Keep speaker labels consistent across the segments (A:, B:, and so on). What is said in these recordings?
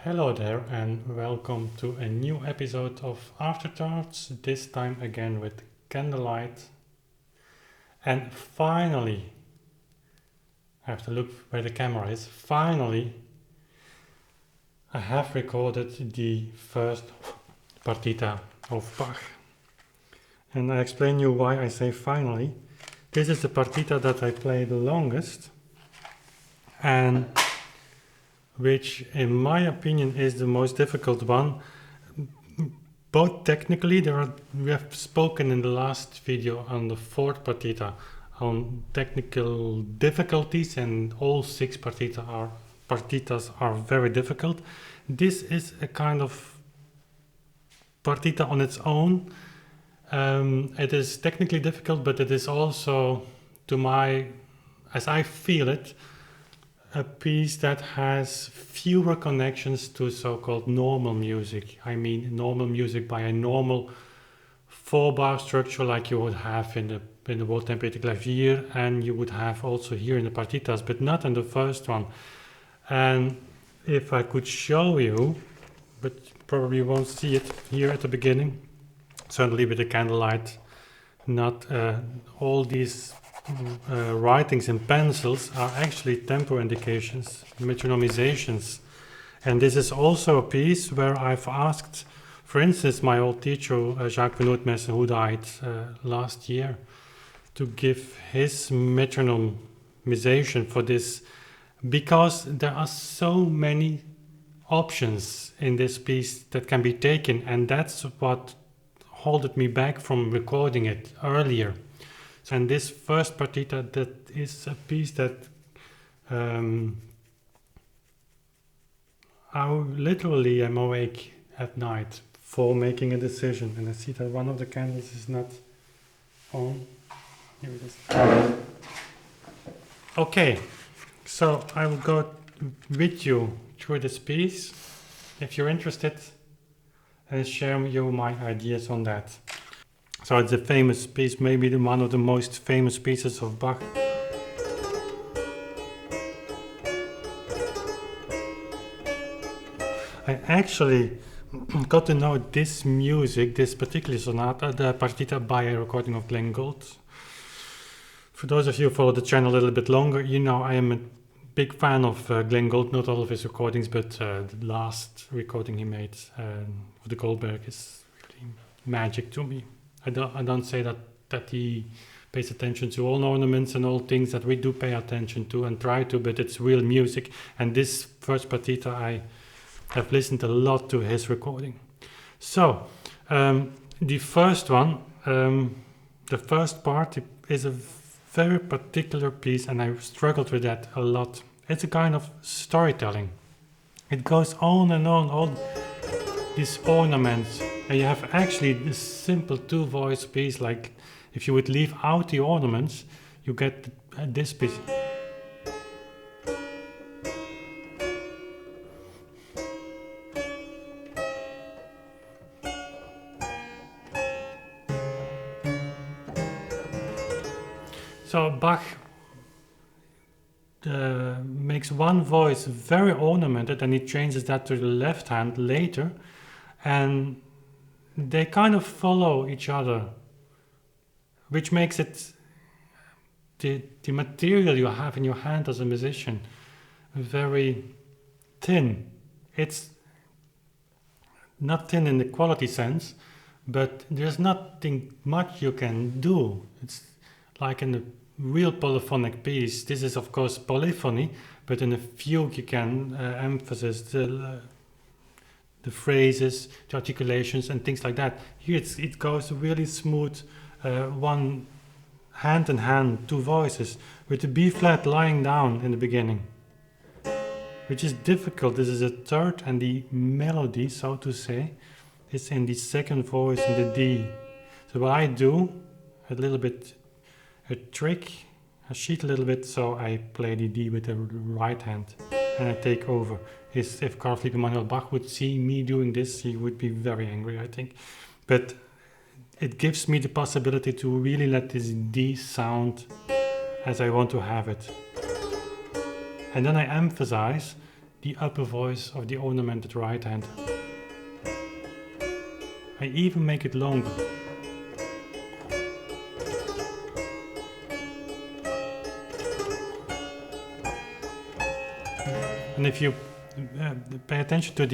A: Hello there and welcome to a new episode of Afterthoughts, this time again with candlelight. And finally, I have to look where the camera is, finally I have recorded the first partita of Bach. And I explain you why I say finally. This is the partita that I play the longest and which in my opinion is the most difficult one. Both technically, we have spoken in the last video on the fourth partita on technical difficulties, and all six partitas are very difficult. This is a kind of partita on its own. It is technically difficult, but it is also, as I feel it, a piece that has fewer connections to so-called normal music. I mean normal music by a normal 4-bar structure like you would have in the w.a.mozart clavier, and you would have also here in the partitas, but not in the first one. And if I could show you, but probably you won't see it here at the beginning, certainly with the candlelight, not all these writings in pencils are actually tempo indications, metronomizations. And this is also a piece where I've asked, for instance, my old teacher, Jacques Menuet, who died last year, to give his metronomization for this, because there are so many options in this piece that can be taken, and that's what held me back from recording it earlier. And this first partita, that is a piece that I literally am awake at night for making a decision. And I see that one of the candles is not on. Here it is. Okay, so I will go with you through this piece, if you're interested, and share with you my ideas on that. So it's a famous piece, maybe one of the most famous pieces of Bach. I actually got to know this music, this particular sonata, the partita, by a recording of Glenn Gould. For those of you who follow the channel a little bit longer, you know I am a big fan of Glenn Gould, not all of his recordings, but the last recording he made of the Goldberg is really magic to me. I don't say that he pays attention to all ornaments and all things that we do pay attention to and try to, but it's real music. And this first partita, I have listened a lot to his recording. So, the first one, the first part is a very particular piece, and I struggled with that a lot. It's a kind of storytelling. It goes on and on, all these ornaments. And you have actually this simple two-voice piece, like if you would leave out the ornaments, you get this piece. So Bach makes one voice very ornamented, and he changes that to the left hand later, and they kind of follow each other, which makes it the material you have in your hand as a musician very thin. It's not thin in the quality sense, but there's nothing much you can do. It's like in a real polyphonic piece. This is of course polyphony, but in a fugue you can emphasize the phrases, the articulations, and things like that. Here it goes really smooth, one hand in hand, two voices, with the B flat lying down in the beginning, which is difficult. This is a third, and the melody, so to say, is in the second voice in the D. So what I do, a little bit, a trick, I cheat a little bit, so I play the D with the right hand, and I take over. If Carl Philipp Emanuel Bach would see me doing this, he would be very angry, I think. But it gives me the possibility to really let this D sound as I want to have it. And then I emphasize the upper voice of the ornamented right hand. I even make it longer. And if you pay attention to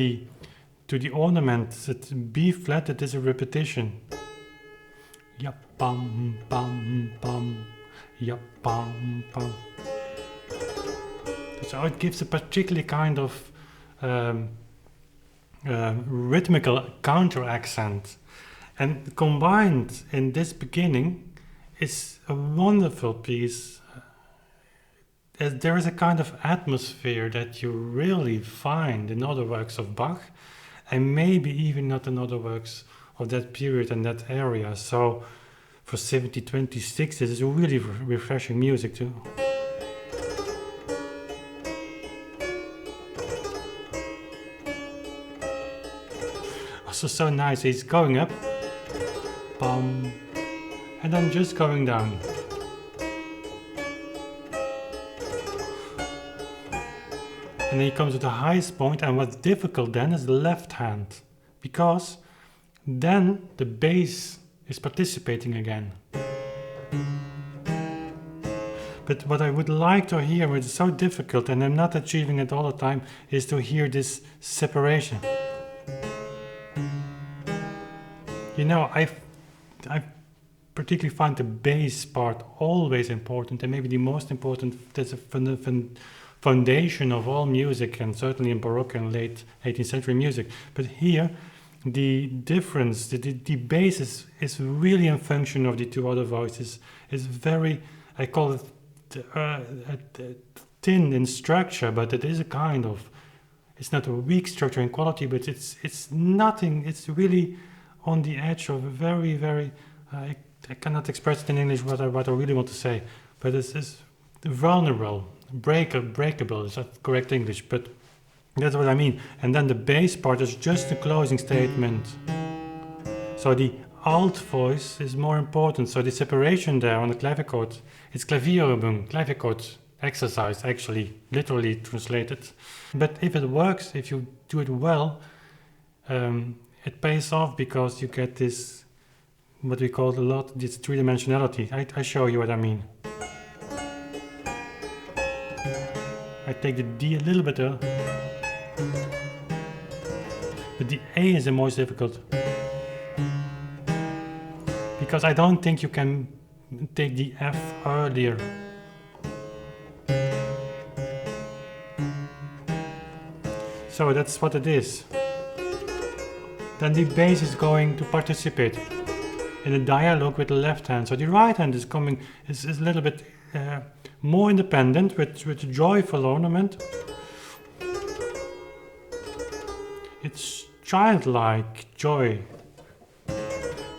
A: the ornaments, it's B flat, it is a repetition. Ya bum bum bum, ya bum bum. So it gives a particularly kind of rhythmical counter accent, and combined in this beginning is a wonderful piece. There is a kind of atmosphere that you really find in other works of Bach, and maybe even not in other works of that period and that area. So for 1726 this is really refreshing music too. Also so nice, he's going up, bum, and then just going down. And then he comes to the highest point, and what's difficult then is the left hand, because then the bass is participating again. But what I would like to hear, which is so difficult, and I'm not achieving it all the time, is to hear this separation. You know, I particularly find the bass part always important, and maybe the most important. That's a foundation of all music, and certainly in Baroque and late 18th century music. But here, the difference, the bass is really in function of the two other voices. It's very, I call it thin in structure, but it is a kind of, it's not a weak structure in quality, but it's nothing, it's really on the edge of a very, very, I cannot express it in English what I really want to say, but it's vulnerable. Breakable is that correct English, but that's what I mean. And then the bass part is just the closing statement. So the alt voice is more important. So the separation there on the clavichord, it's Klavierübung, clavichord exercise, actually, literally translated. But if it works, if you do it well, it pays off, because you get this, what we call a lot, this three-dimensionality. I show you what I mean. I take the D a little bit early, but the A is the most difficult, because I don't think you can take the F earlier. So that's what it is. Then the bass is going to participate in a dialogue with the left hand. So the right hand is coming, is a little bit more independent, with joyful ornament. It's childlike joy.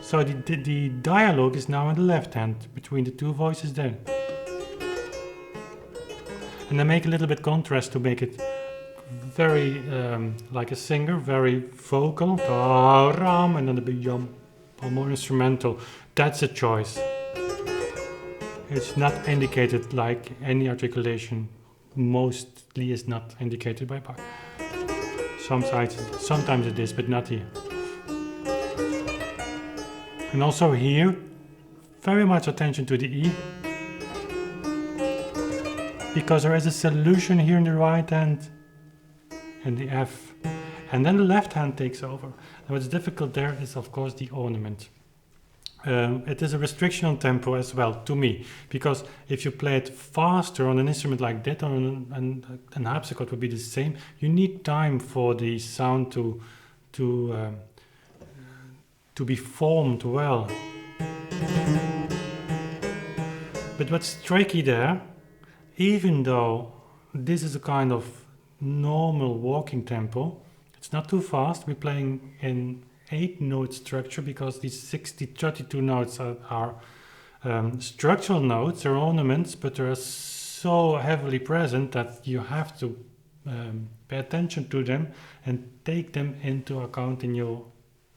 A: So the dialogue is now in the left hand between the two voices there. And I make a little bit contrast to make it very like a singer, very vocal, and then a big jump, or more instrumental. That's a choice. It's not indicated like any articulation, mostly is not indicated by Bach. Sometimes it is, but not here. And also here, very much attention to the E, because there is a solution here in the right hand and the F, and then the left hand takes over. And what's difficult there is, of course, the ornament. It is a restriction on tempo as well, to me, because if you play it faster on an instrument like that, and harpsichord would be the same, you need time for the sound to be formed well. But what's tricky there, even though this is a kind of normal walking tempo, it's not too fast. We're playing in 8-note structure, because these 32 notes are structural notes, they're ornaments, but they're so heavily present that you have to pay attention to them and take them into account in your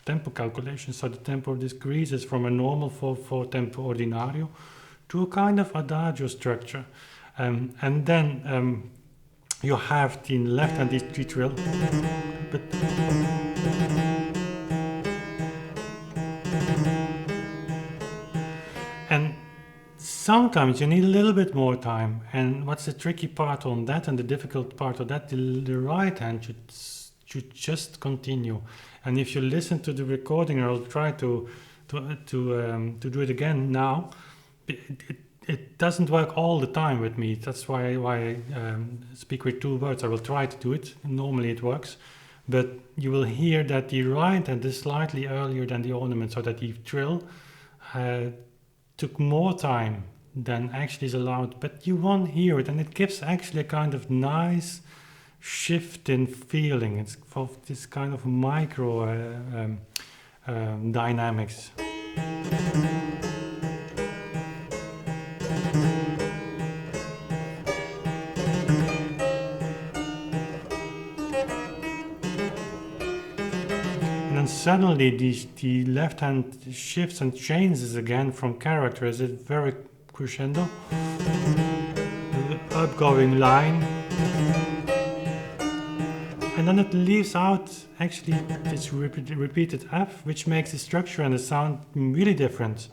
A: tempo calculation. So the tempo decreases from a normal 4/4 tempo ordinario to a kind of adagio structure. And then you have the left hand D3 trill, but and sometimes you need a little bit more time. And what's the tricky part on that and the difficult part of that? The right hand should just continue. And if you listen to the recording, I'll try to do it again now. It doesn't work all the time with me. That's why I speak with two words. I will try to do it. Normally it works. But you will hear that the right hand is slightly earlier than the ornament, so that the trill took more time than actually is allowed. But you won't hear it, and it gives actually a kind of nice shift in feeling. It's for this kind of micro dynamics. And then suddenly the left hand shifts and changes again from character as a very crescendo, upgoing line. And then it leaves out actually this repeated F, which makes the structure and the sound really different.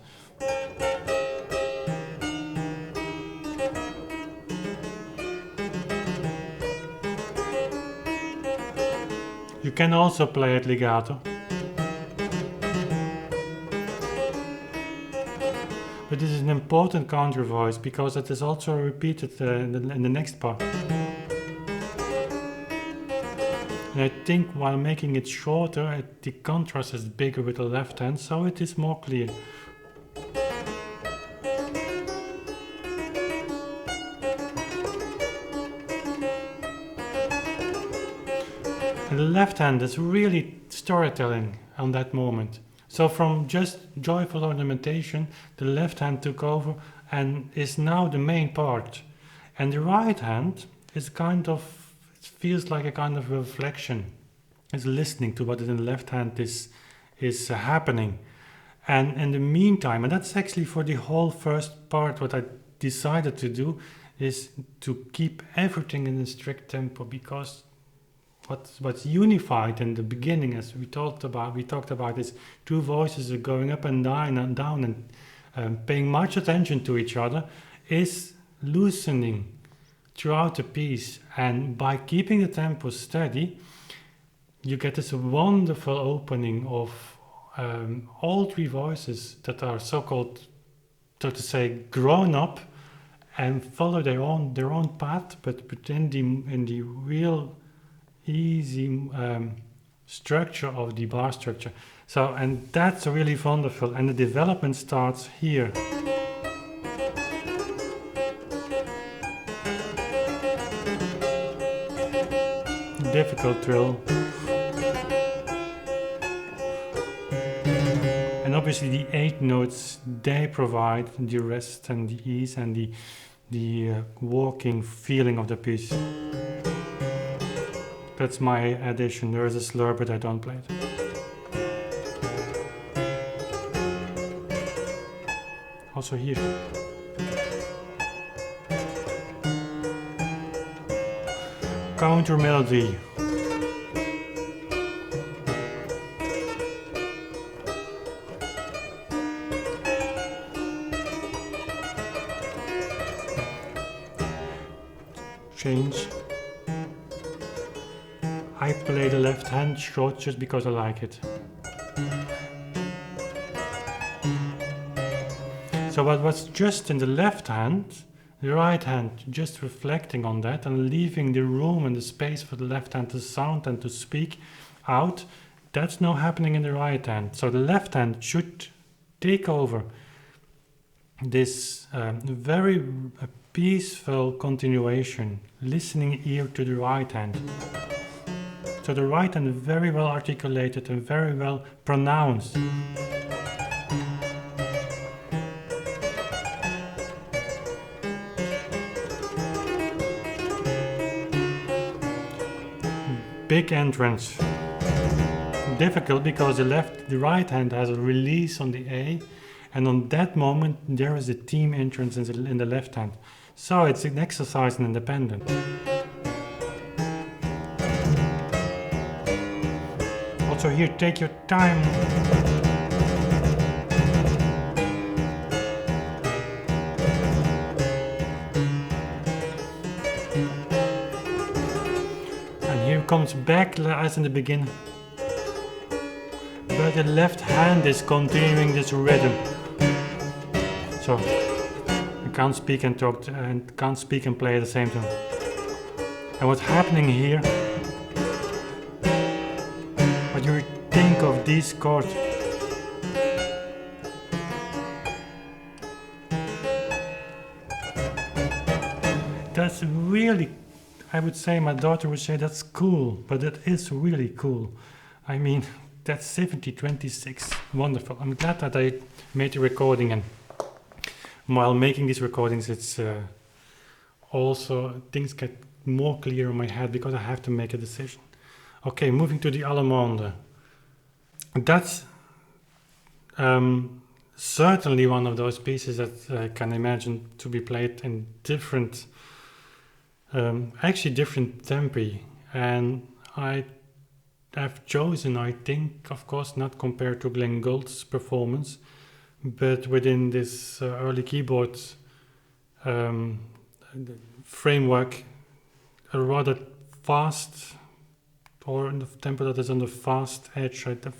A: You can also play it legato. But this is an important counter voice because it is also repeated in the next part. And I think while making it shorter, the contrast is bigger with the left hand, so it is more clear. And the left hand is really storytelling on that moment. So from just joyful ornamentation, the left hand took over and is now the main part. And the right hand is kind of, it feels like a kind of reflection. It's listening to what in the left hand is happening. And in the meantime, and that's actually for the whole first part, what I decided to do is to keep everything in a strict tempo, because what's unified in the beginning, as we talked about is two voices are going up and down and paying much attention to each other, is loosening throughout the piece. And by keeping the tempo steady, you get this wonderful opening of all three voices that are so-called, so to say, grown up and follow their own path, but in the real easy structure of the bar structure. So, and that's really wonderful, and the development starts here. Difficult trill. And obviously the 8 notes, they provide the rest and the ease and the walking feeling of the piece. That's my addition. There is a slur, but I don't play it. Also here. Counter melody. Change. I play the left hand short just because I like it. So what was just in the left hand, the right hand just reflecting on that and leaving the room and the space for the left hand to sound and to speak out, that's now happening in the right hand. So the left hand should take over this very peaceful continuation, listening ear to the right hand. So the right hand is very well articulated and very well pronounced. Big entrance. Difficult because the right hand has a release on the A, and on that moment there is a theme entrance in the left hand. So it's an exercise in independent. So here, take your time. And here comes back as in the beginning. But the left hand is continuing this rhythm. So I can't speak and talk and can't speak and play at the same time. And what's happening here? What do you think of these chords? That's really, I would say, my daughter would say that's cool, but it is really cool. I mean, that's 70-26, wonderful. I'm glad that I made the recording, and while making these recordings, it's also things get more clear in my head because I have to make a decision. Okay, moving to the Allemande. That's certainly one of those pieces that I can imagine to be played in different, actually different tempi. And I have chosen, I think, of course, not compared to Glenn Gould's performance, but within this early keyboard framework, a rather fast, or in the tempo that is on the fast edge, right? A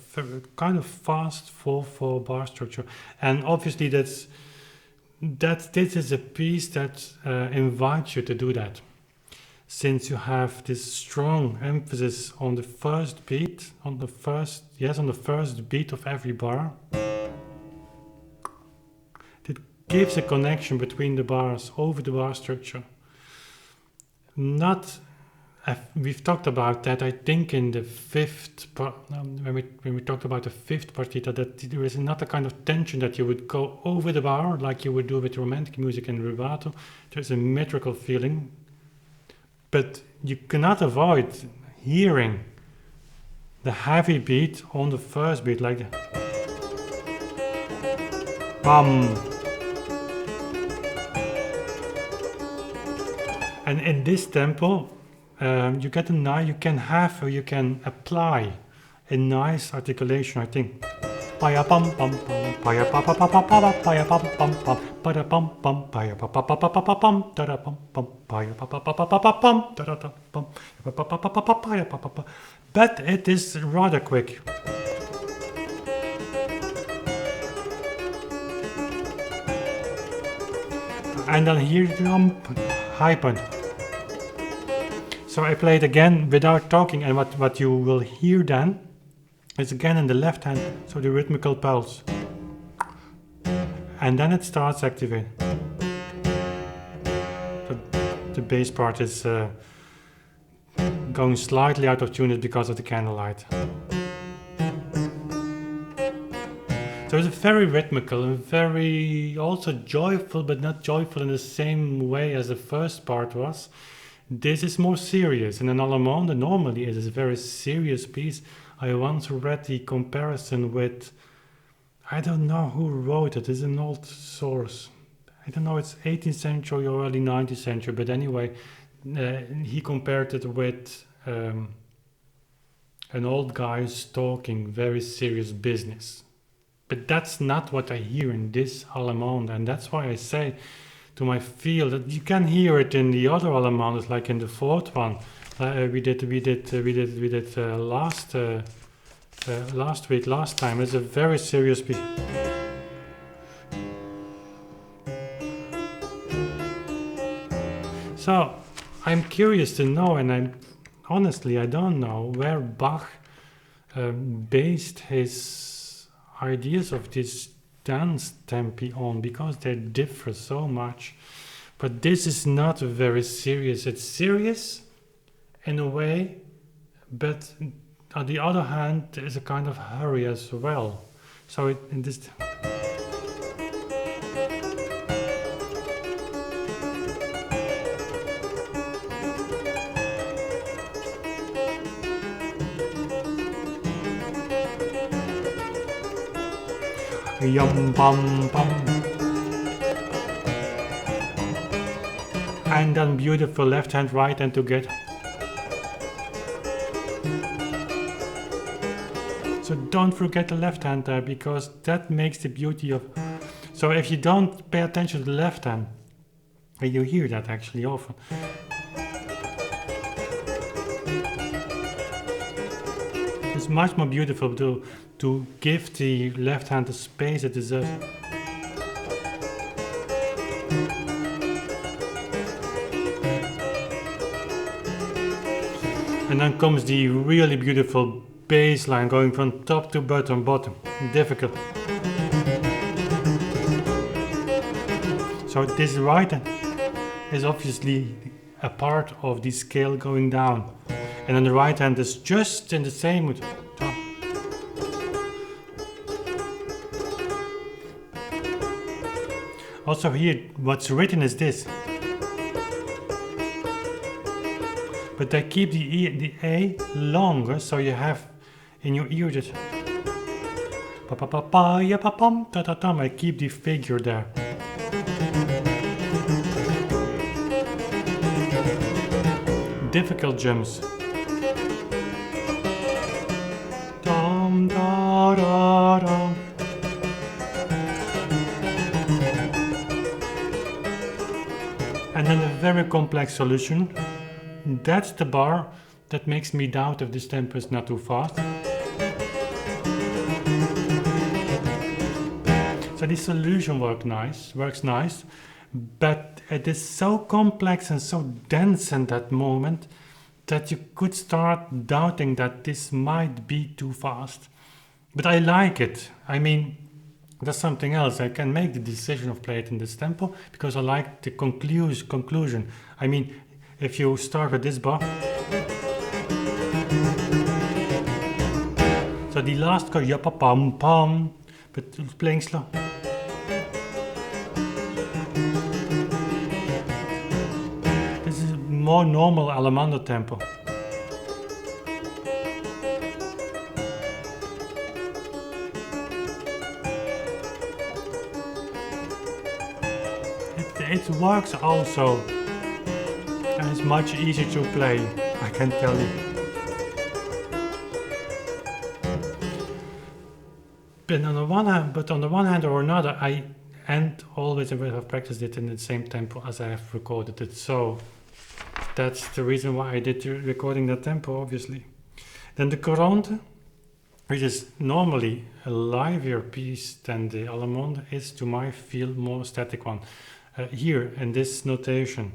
A: kind of fast 4/4 bar structure. And obviously this is a piece that invites you to do that, since you have this strong emphasis on the first beat, on the first beat of every bar. It gives a connection between the bars over the bar structure. We've talked about that, I think, in the fifth, when we talked about the fifth partita, that there is not a kind of tension that you would go over the bar like you would do with romantic music and rubato. There's a metrical feeling, but you cannot avoid hearing the heavy beat on the first beat, like bam. And in this tempo, you can apply a nice articulation, I think. Paya pam pam pam, paya pa pa pa pa pa, paya pam pam pam, pada pam pam, paya pa pa pa pa pa pam, tada pam pam, paya pa pa pa pa pa pam, tada pam, pa pa pa pa pa paya pa pa pa. But it is rather quick. And then here jump, high point. So I play it again without talking, and what you will hear then is again in the left hand, so the rhythmical pulse. And then it starts activating. So the bass part is going slightly out of tune because of the candlelight. So it's very rhythmical and very also joyful, but not joyful in the same way as the first part was. This is more serious, and an Allemande normally is a very serious piece. I once read the comparison with, I don't know who wrote it, it's an old source. I don't know, it's 18th century or early 19th century, but anyway, he compared it with an old guy talking very serious business. But that's not what I hear in this Allemande, and that's why I say to my feel that you can hear it in the other Allemandes, like in the fourth one. We did last time. It's a very serious piece. So I'm curious to know, and I don't know where Bach based his ideas of this dance tempi on, because they differ so much. But this is not very serious. It's serious in a way, but on the other hand there is a kind of hurry as well. So in this yum bum bum, and then beautiful left hand, right hand together. So don't forget the left hand there, because that makes the beauty of... So if you don't pay attention to the left hand, and you hear that actually often. It's much more beautiful to give the left hand the space it deserves. And then comes the really beautiful bass line going from top to bottom, difficult. So this right hand is obviously a part of the scale going down. And then the right hand is just in the same mood. Also here, what's written is this. But they keep the A longer, so you have in your ear that pa pa pa pa ya pa pam ta ta tam. I keep the figure there. Difficult jumps. Dum da da da. And then a very complex solution. That's the bar that makes me doubt if this tempo is not too fast. So this solution works nice, but it is so complex and so dense in that moment that you could start doubting that this might be too fast. But I like it. I mean, that's something else. I can make the decision of playing it in this tempo because I like the conclusion. I mean, if you start with this bar, so the last chord, yappa pam pam, but playing slow. This is more normal Allemande tempo. It works also, and it's much easier to play, I can tell you. But on the one hand or another, I always have practiced it in the same tempo as I have recorded it. So that's the reason why I did recording that tempo, obviously. Then the Courante, which is normally a livelier piece than the Allemande, is to my feel more static one. Here in this notation,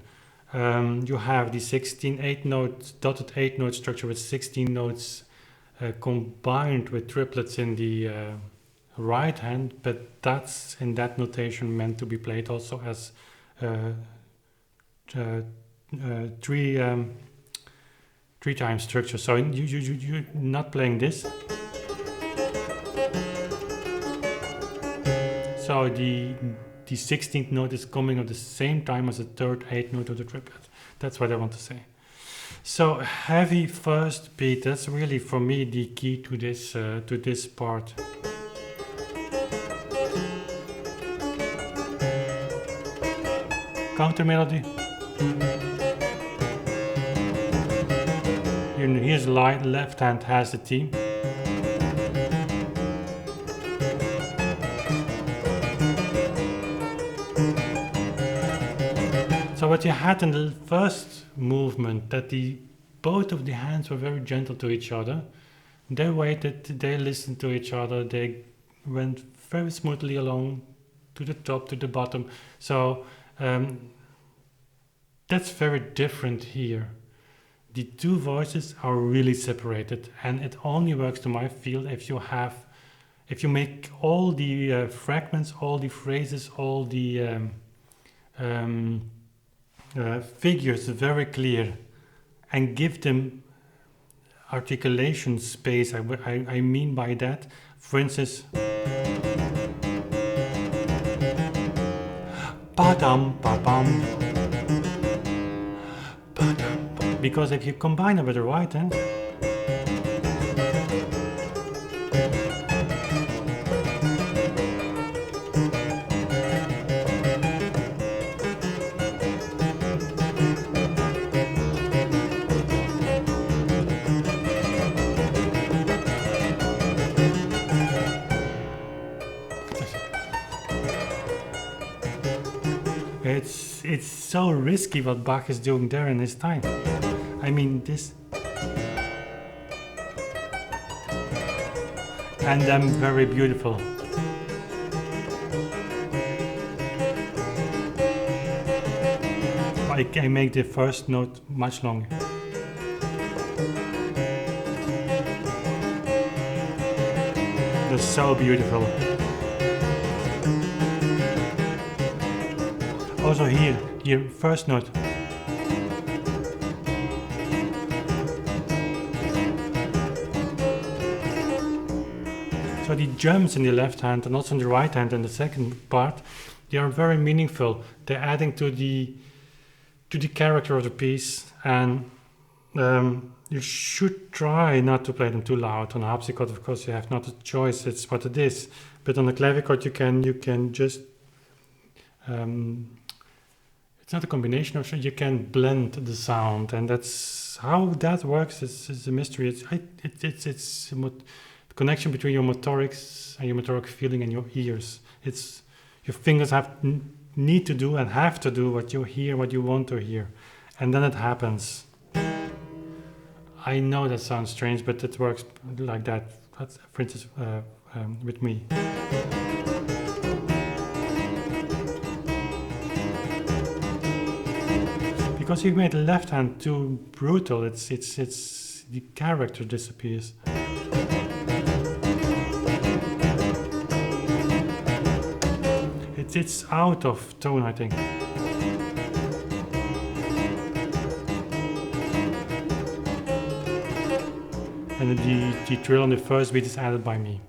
A: you have the 16 8-note dotted 8-note structure with 16 notes combined with triplets in the right hand, but that's in that notation meant to be played also as three time structure. So you're not playing this. So the 16th note is coming at the same time as the third 8th note of the triplet. That's what I want to say. So heavy first beat, that's really for me the key to this part. Counter melody. Here's the left hand has the theme. So what you had in the first movement, that both of the hands were very gentle to each other. They waited, they listened to each other, they went very smoothly along to the top, to the bottom. So that's very different here. The two voices are really separated, and it only works to my feel if you make all the fragments, all the phrases, all the figures very clear and give them articulation space. I mean by that, for instance, pa-dum, pa-bum, pa-dum, because if you combine it with the right hand, it's so risky what Bach is doing there in his time. I mean, this. And then very beautiful. I make the first note much longer. That's so beautiful. Also here, first note. So the jumps in the left hand and also in the right hand in the second part, they are very meaningful. They're adding to the character of the piece, and you should try not to play them too loud. On a harpsichord, of course, you have not a choice; it's what it is. But on the clavichord, you can just it's not a combination of, you can blend the sound, and that's how that works. It's a mystery. It's the connection between your motorics and your motoric feeling and your ears. It's your fingers need to do and have to do what you hear, what you want to hear, and then it happens. I know that sounds strange, but it works like that. That's, for instance, with me. Because you made the left hand too brutal, it's the character disappears. It's out of tone, I think. And the trill on the first beat is added by me.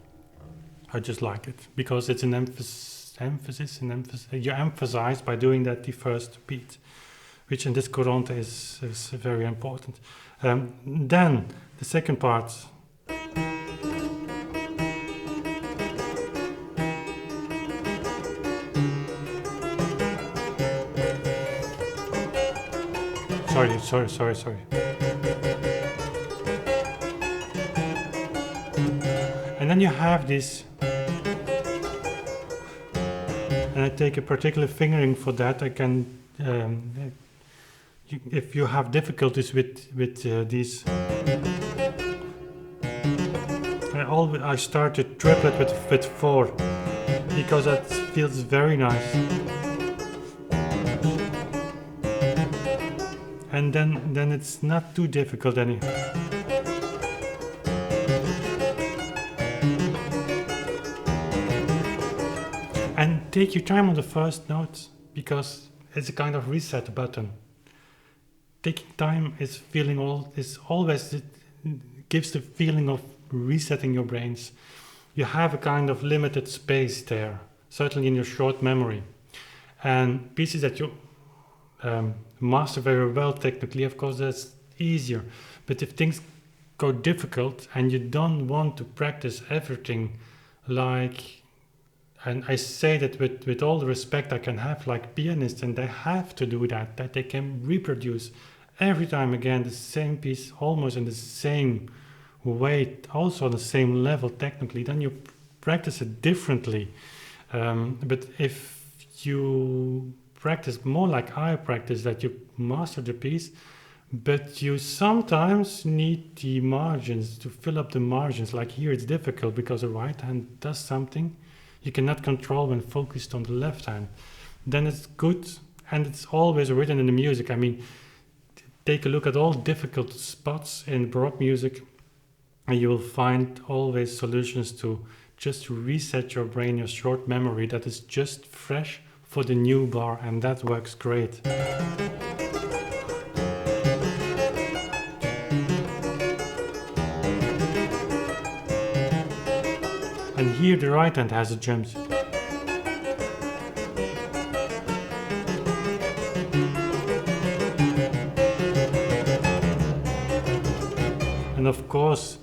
A: I just like it because it's an emphasis. You emphasize by doing that the first beat, which in this Courante is very important. Then the second part. Sorry. And then you have this, and I take a particular fingering for that. I can, if you have difficulties with these, I start to triplet with 4 because that feels very nice. And then it's not too difficult anymore. And take your time on the first notes because it's a kind of reset button. Taking time is always it gives the feeling of resetting your brains. You have a kind of limited space there, certainly in your short memory, and pieces that you master very well technically, of course, that's easier. But if things go difficult and you don't want to practice everything, like, and I say that with all the respect I can have, like pianists, and they have to do that they can reproduce every time again the same piece almost in the same way, also on the same level technically, then you practice it differently. But if you practice more like I practice, that you master the piece, but you sometimes need the margins to fill up the margins. Like here it's difficult because the right hand does something you cannot control when focused on the left hand. Then it's good, and it's always written in the music. I mean, take a look at all difficult spots in Baroque music and you will find always solutions to just reset your brain, your short memory that is just fresh for the new bar, and that works great. And here the right hand has the jumps. And of course,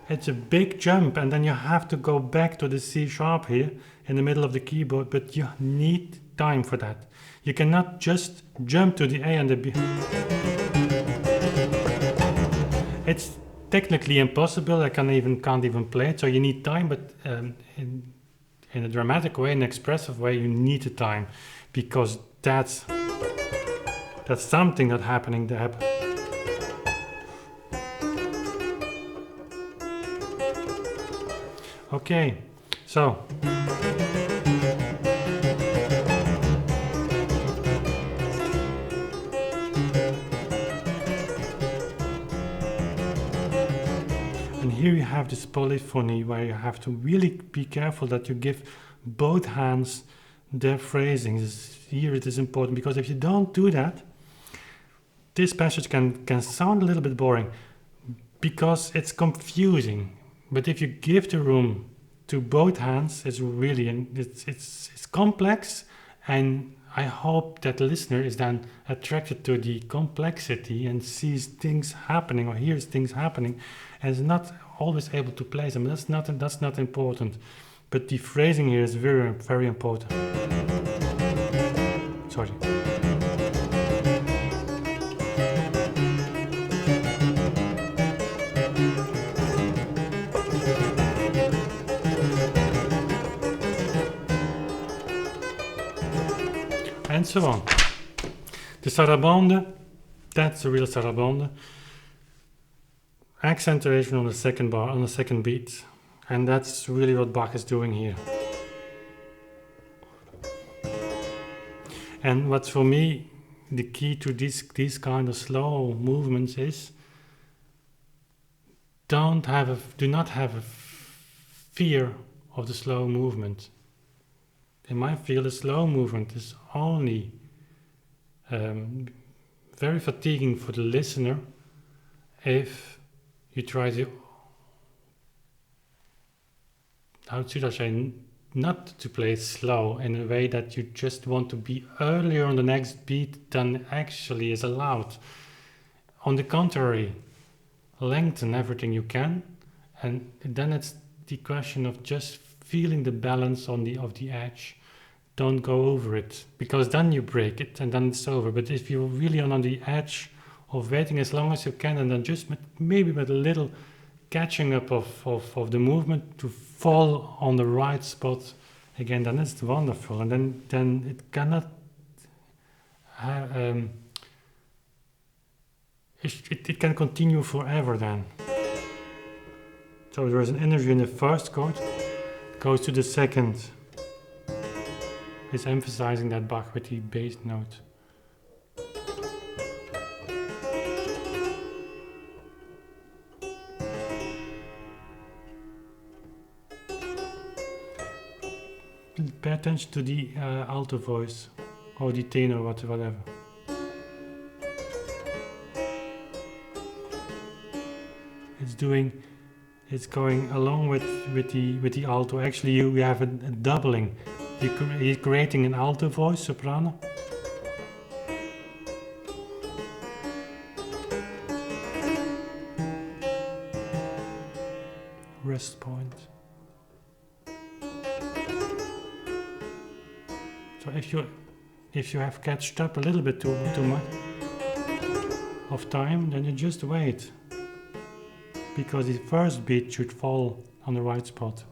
A: it's a big jump, and then you have to go back to the C sharp here in the middle of the keyboard, but you need time for that. You cannot just jump to the A and the B. It's technically impossible. I can't even play it, so you need time, but in a dramatic way, in an expressive way, you need the time. because that's something that's happening there. Okay, so and here you have this polyphony where you have to really be careful that you give both hands their phrasing. Here it is important, because if you don't do that, this passage can sound a little bit boring because it's confusing. But if you give the room to both hands, it's really it's complex, and I hope that the listener is then attracted to the complexity and sees things happening or hears things happening, and is not always able to place them. That's not important. But the phrasing here is very, very important. Sorry. And so on. The Sarabande, that's the real Sarabande. Accentuation on the second bar, on the second beat. And that's really what Bach is doing here. And what's for me the key to these kind of slow movements is do not have a fear of the slow movement. In my field, the slow movement is only very fatiguing for the listener if you try to, how should I say, not to play slow in a way that you just want to be earlier on the next beat than actually is allowed. On the contrary, lengthen everything you can, and then it's the question of just feeling the balance of the edge. Don't go over it, because then you break it and then it's over. But if you're really on the edge of waiting as long as you can, and then just maybe with a little catching up of the movement to fall on the right spot again, then it's wonderful. And then it cannot it can continue forever then. So there is an energy in the first chord, goes to the second. It's emphasizing that Bach with the bass note. Pay attention to the alto voice or the tenor, whatever. It's going along with the alto. Actually, you have a doubling. You're creating an alto voice, soprano. Rest point. So if you have catched up a little bit too much of time, then you just wait, because the first beat should fall on the right spot.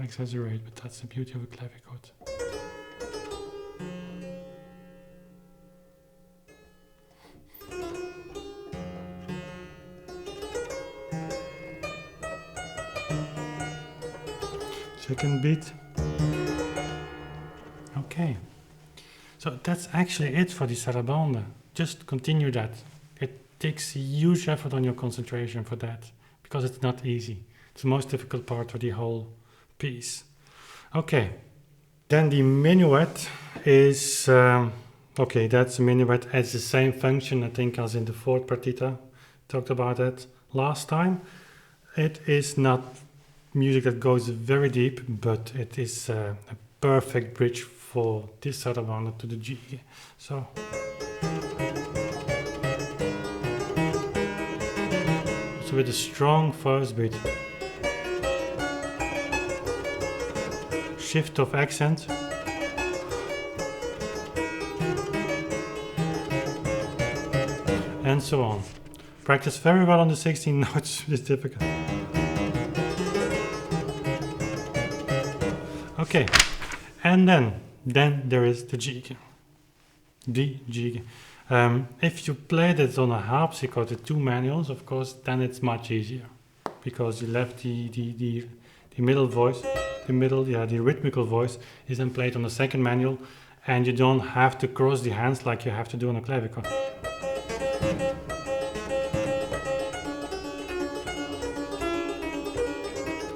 A: I exaggerate, but that's the beauty of a clavichord. Second beat. Okay. So that's actually it for the Sarabande. Just continue that. It takes a huge effort on your concentration for that, because it's not easy. It's the most difficult part of the whole piece. Okay. Then the Menuet is, okay, that's the Menuet. It's the same function, I think, as in the fourth partita. Talked about that last time. It is not music that goes very deep, but it is a perfect bridge for this Sarabande to the Gigue. So with a strong first beat, shift of accent, and so on. Practice very well on the 16 notes, it's difficult. Okay, and then there is the Gigue. The Gigue. If you play this on a harpsichord with 2 manuals, of course, then it's much easier, because you left the middle voice, the rhythmical voice is then played on the 2nd manual, and you don't have to cross the hands like you have to do on a clavichord.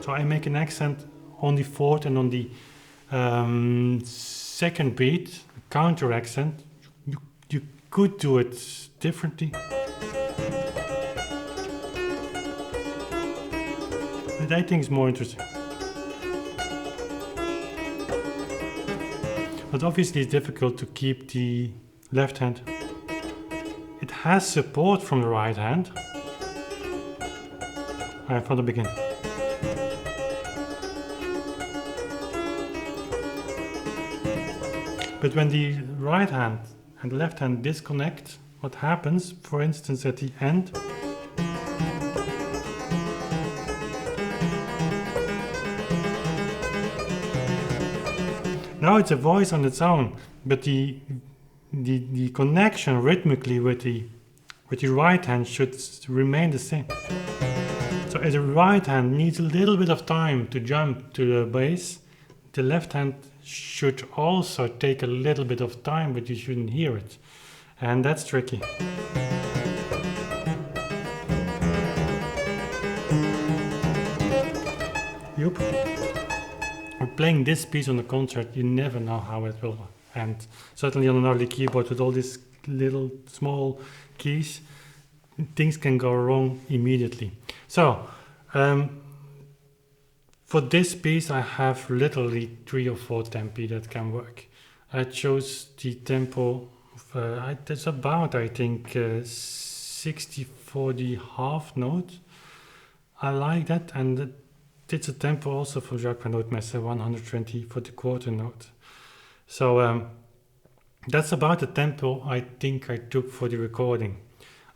A: So I make an accent on the 4th and on the 2nd beat, counter accent. You could do it differently. But I think it's more interesting. But obviously it's difficult to keep the left hand. It has support from the right hand. From the beginning. But when the right hand and the left hand disconnect, what happens, for instance, at the end, now it's a voice on its own, but the connection rhythmically with the right hand should remain the same. So as the right hand needs a little bit of time to jump to the bass, the left hand should also take a little bit of time, but you shouldn't hear it. And that's tricky. Yup. Or playing this piece on a concert, you never know how it will end. Certainly on an early keyboard with all these little small keys, things can go wrong immediately. So, for this piece I have literally 3 or 4 tempi that can work. I chose the tempo, it's about, I think, 60 for the half note. I like that, and it's a tempo also for Jacques van Nootmesser, 120 for the quarter note. So that's about the tempo I think I took for the recording.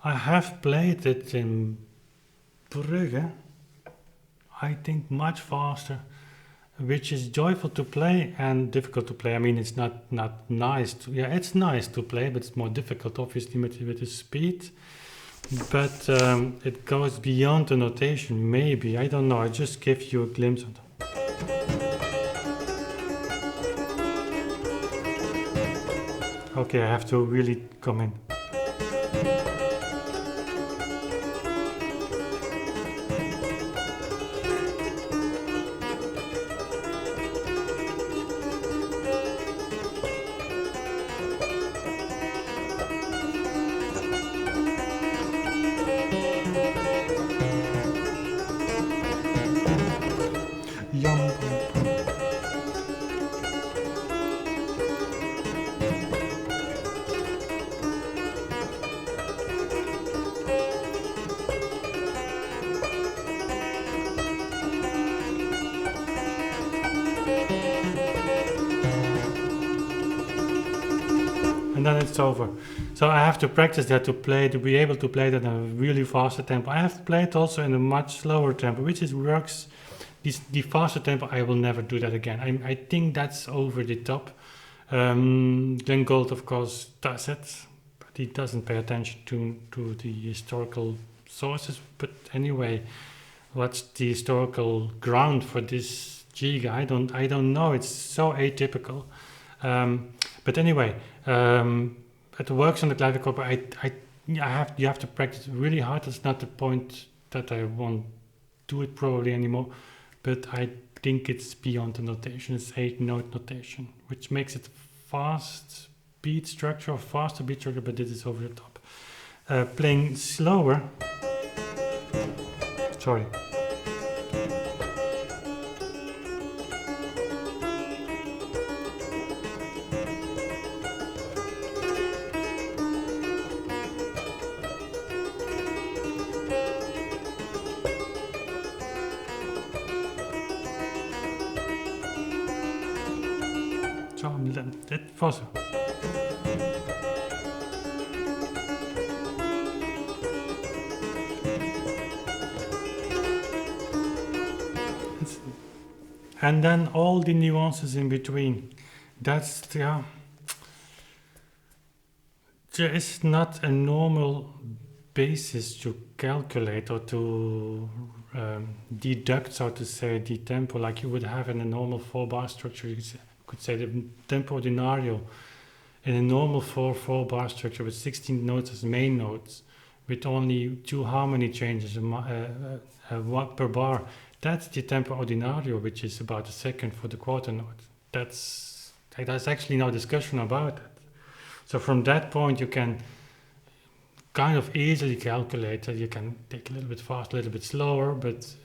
A: I have played it in Brugge, I think much faster, which is joyful to play and difficult to play. I mean, it's not nice to, it's nice to play, but it's more difficult obviously with the speed. But it goes beyond the notation, maybe, I don't know, I just give you a glimpse of that. Okay, I have to really come in. And then it's over. So I have to practice that to be able to play that in a really faster tempo. I have played also in a much slower tempo, which works. The faster tempo, I will never do that again. I think that's over the top. Glenn Gould, of course, does it, but he doesn't pay attention to the historical sources. But anyway, what's the historical ground for this Gigue? I don't know. It's so atypical. But anyway, it works on the clavichord, but you have to practice really hard. It's not the point that I won't do it probably anymore, but I think it's beyond the notation. It's 8-note notation, which makes it fast beat structure or faster beat structure, but this is over the top. Playing slower, sorry. And then all the nuances in between. That's, yeah, there is not a normal basis to calculate or to deduct, so to say, the tempo like you would have in a normal 4-bar structure. You could say the tempo ordinario in a normal 4-bar structure with 16 notes as main notes, with only 2 harmony changes one per bar. That's the tempo ordinario, which is about a second for the quarter note. There's actually no discussion about it. So from that point, you can kind of easily calculate that you can take a little bit fast, a little bit slower, but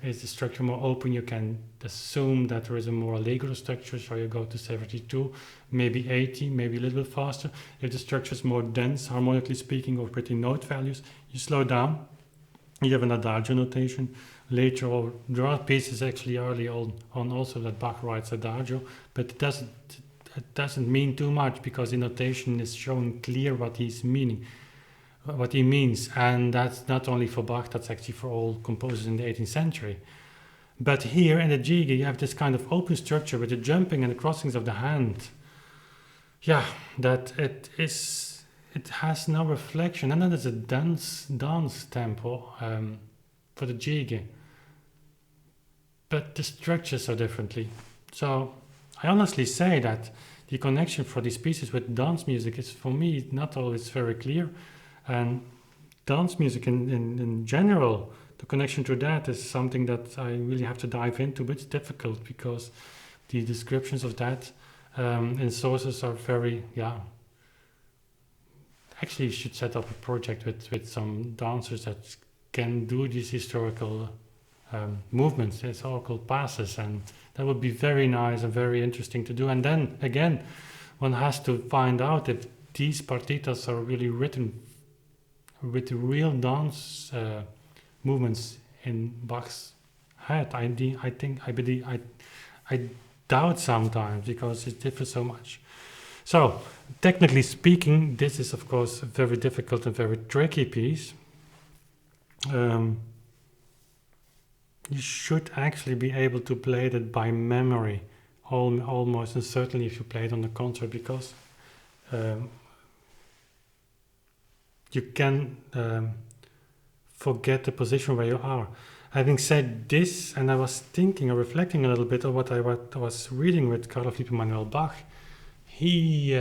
A: is the structure more open, you can assume that there is a more allegro structure, so you go to 72, maybe 80, maybe a little bit faster. If the structure is more dense, harmonically speaking, or pretty note values, you slow down. You have an adagio notation. Later, or there are pieces actually early on also that Bach writes adagio, but it doesn't mean too much because the notation is showing clear what he's meaning. What he means, and that's not only for Bach, that's actually for all composers in the 18th century. But here in the Gigue, you have this kind of open structure with the jumping and the crossings of the hand. Yeah, that it has no reflection, and then there's a dance tempo for the Gigue. But the structures are differently. So I honestly say that the connection for these pieces with dance music is, for me, not always very clear. And dance music in general, the connection to that is something that I really have to dive into, but it's difficult because the descriptions of that in sources are very, actually you should set up a project with some dancers that can do these historical movements, historical passes, and that would be very nice and very interesting to do. And then again, one has to find out if these partitas are really written with the real dance movements in Bach's head. I doubt sometimes because it differs so much. So, technically speaking, this is of course a very difficult and very tricky piece. You should actually be able to play it by memory, almost, and certainly if you play it on the concert, because you can forget the position where you are. Having said this, and I was thinking or reflecting a little bit on what I was reading with Carl Philipp Emanuel Bach, he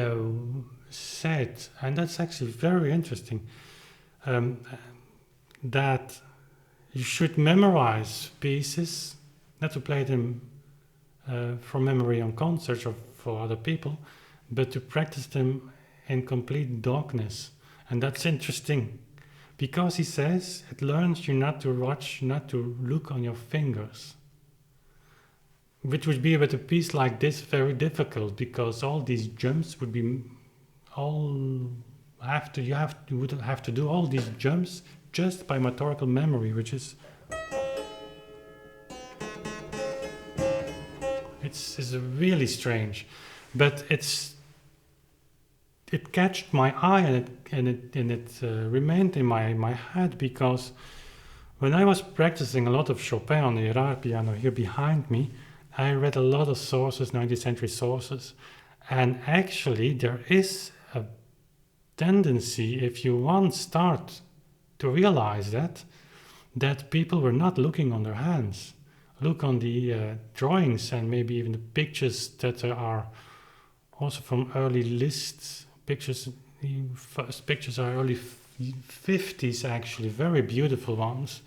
A: said, and that's actually very interesting, that you should memorize pieces, not to play them from memory on concerts or for other people, but to practice them in complete darkness. And that's interesting because he says it learns you not to rush, not to look on your fingers, which would be with a piece like this very difficult because all these jumps would be you would have to do all these jumps just by motorical memory, which is it's really strange, but it catched my eye and it remained in my head because when I was practicing a lot of Chopin on the Erard piano here behind me, I read a lot of sources, 19th century sources, and actually there is a tendency, if you once start to realize that people were not looking on their hands. Look on the drawings and maybe even the pictures that are also from early lists. Pictures, the first pictures are early 50s actually, very beautiful ones.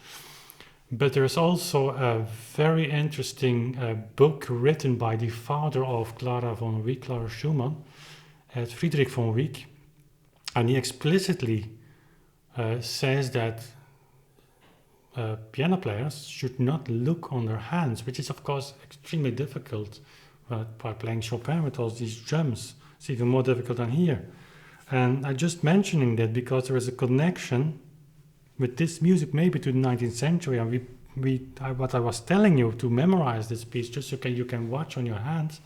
A: But there's also a very interesting book written by the father of Clara von Wieck, Clara Schumann, Friedrich von Wieck, and he explicitly says that piano players should not look on their hands, which is of course extremely difficult by playing Chopin with all these drums. It's even more difficult than here. And I'm just mentioning that because there is a connection with this music maybe to the 19th century, and what I was telling you to memorize this piece just so you can watch on your hands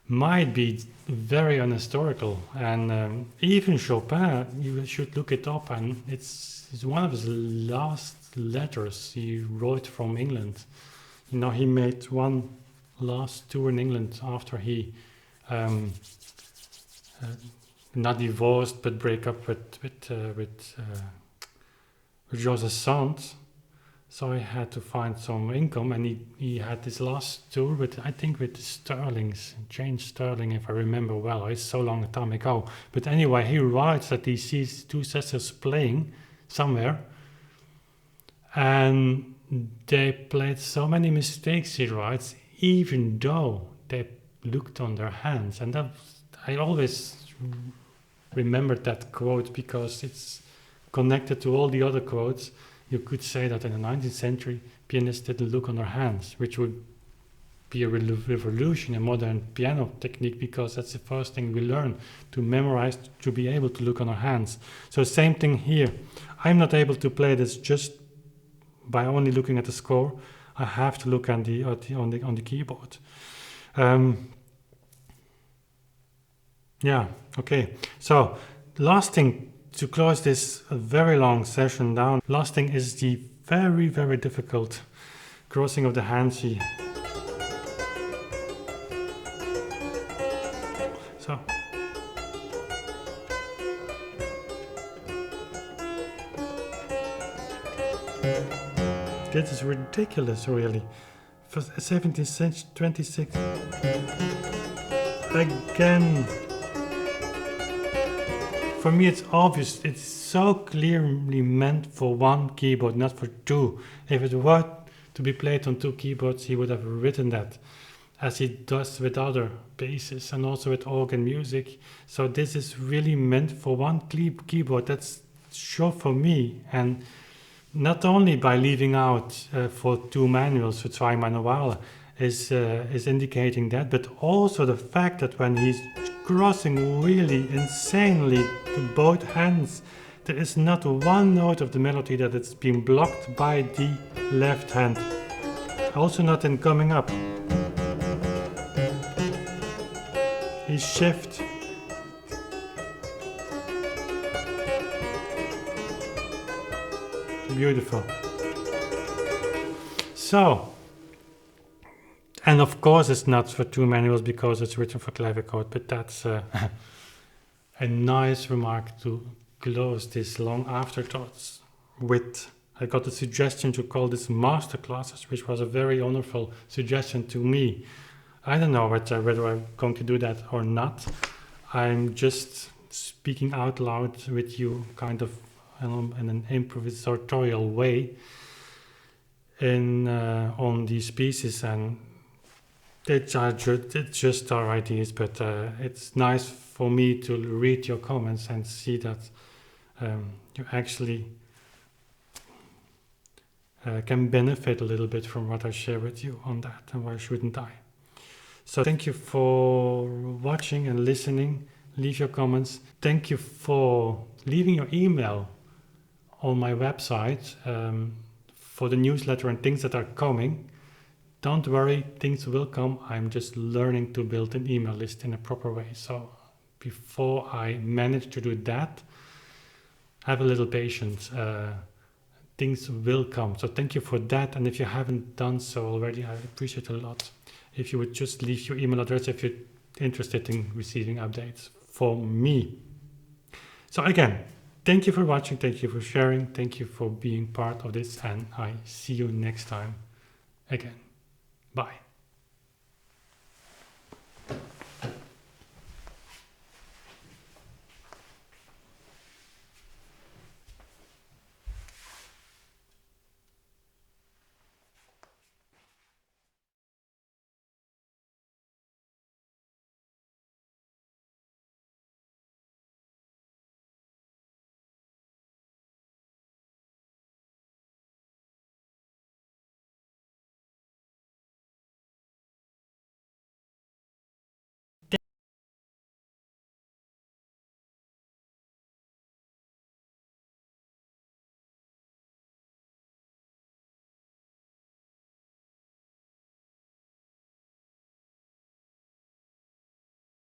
A: might be very unhistorical. And even Chopin, you should look it up, and it's one of his last letters he wrote from England. he made one last tour in England after he not divorced but break up with J.S.Bach. So he had to find some income, and he had this last tour with, I think, with the Sterlings, James Sterling, if I remember well. It's so long a time ago. But anyway, he writes that he sees two sisters playing somewhere, and they played so many mistakes, he writes, even though they looked on their hands. And that, I always remembered that quote because it's connected to all the other quotes. You could say that in the 19th century, pianists didn't look on their hands, which would be a revolution in modern piano technique, because that's the first thing we learn to memorize, to be able to look on our hands. So same thing here. I'm not able to play this just by only looking at the score. I have to look on the keyboard. Yeah, okay. So last thing, to close this very long session down, last thing is the very, very difficult crossing of the hands here. So this is ridiculous, really. For 17th century, 26. Again. For me, it's obvious. It's so clearly meant for one keyboard, not for two. If it were to be played on two keyboards, he would have written that, as he does with other basses and also with organ music. So this is really meant for one keyboard. That's sure for me. And not only by leaving out for two manuals for tri manuale is indicating that, but also the fact that when he's crossing really insanely to both hands, there is not one note of the melody that it's being blocked by the left hand. Also not in coming up. He shifts. Beautiful. So, and of course it's not for two manuals because it's written for clavichord, but that's a nice remark to close this long afterthoughts with. I got a suggestion to call this masterclasses, which was a very honorable suggestion to me. I don't know whether I'm going to do that or not. I'm just speaking out loud with you kind of in an improvisatorial way on these pieces, and it's just our ideas, but it's nice for me to read your comments and see that you actually can benefit a little bit from what I share with you on that, and why shouldn't I? So thank you for watching and listening. Leave your comments. Thank you for leaving your email on my website for the newsletter and things that are coming. Don't worry, things will come. I'm just learning to build an email list in a proper way. So before I manage to do that, have a little patience. Things will come. So thank you for that. And if you haven't done so already, I appreciate it a lot. If you would just leave your email address if you're interested in receiving updates from me. So again, thank you for watching. Thank you for sharing. Thank you for being part of this. And I see you next time again. Bye.